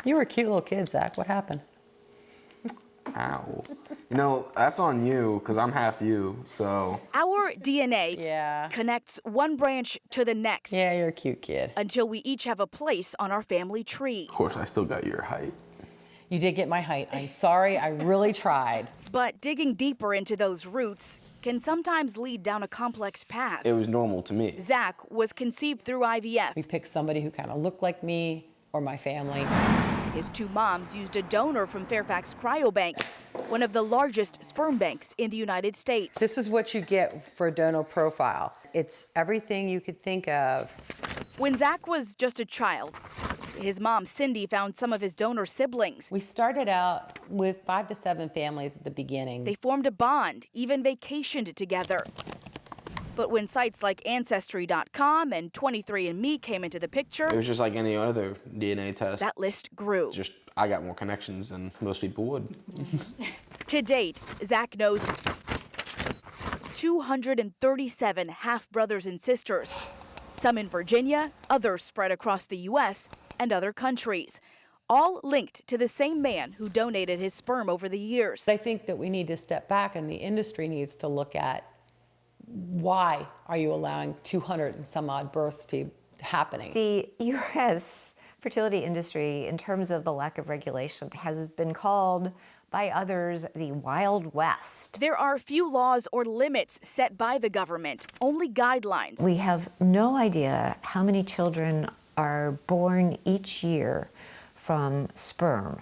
You were a cute little kid, Zach. What happened? Ow. You know, that's on you, because I'm half you, so. Our DNA connects one branch to the next. Yeah, you're a cute kid. Until we each have a place on our family tree. Of course, I still got your height. You did get my height. I'm sorry, I really tried. But digging deeper into those roots can sometimes lead down a complex path. It was normal to me. Zach was conceived through IVF. We picked somebody who kind of looked like me or my family. His two moms used a donor from Fairfax Cryobank, one of the largest sperm banks in the United States. This is what you get for a donor profile. It's everything you could think of. When Zach was just a child, his mom, Cindy, found some of his donor siblings. We started out with 5 to 7 families at the beginning. They formed a bond, even vacationed together. But when sites like Ancestry.com and 23andMe came into the picture, It was just like any other DNA test. that list grew. Just, I got more connections than most people would. To date, Zach knows 237 half-brothers and sisters, some in Virginia, others spread across the U.S. and other countries, all linked to the same man who donated his sperm over the years. I think that we need to step back and the industry needs to look at why are you allowing 200 and some odd births happening? The U.S. fertility industry, in terms of the lack of regulation, has been called by others the Wild West. There are few laws or limits set by the government, only guidelines. We have no idea how many children are born each year from sperm.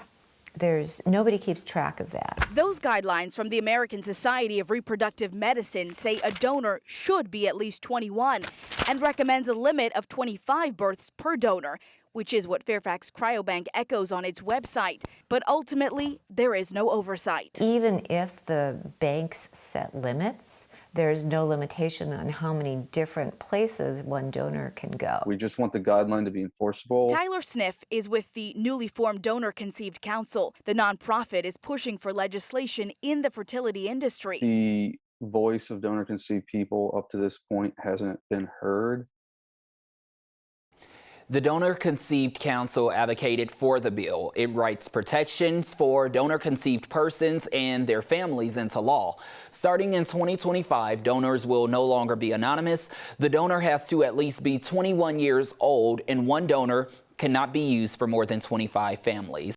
Nobody keeps track of that. Those guidelines from the American Society of Reproductive Medicine say a donor should be at least 21 and recommends a limit of 25 births per donor, which is what Fairfax Cryobank echoes on its website. But ultimately, there is no oversight. Even if the banks set limits, there's no limitation on how many different places one donor can go. We just want the guideline to be enforceable. Tyler Sniff is with the newly formed Donor Conceived Council. The nonprofit is pushing for legislation in the fertility industry. The voice of donor conceived people up to this point hasn't been heard. The Donor Conceived Council advocated for the bill. It writes protections for donor-conceived persons and their families into law. Starting in 2025, donors will no longer be anonymous. The donor has to at least be 21 years old, and one donor cannot be used for more than 25 families.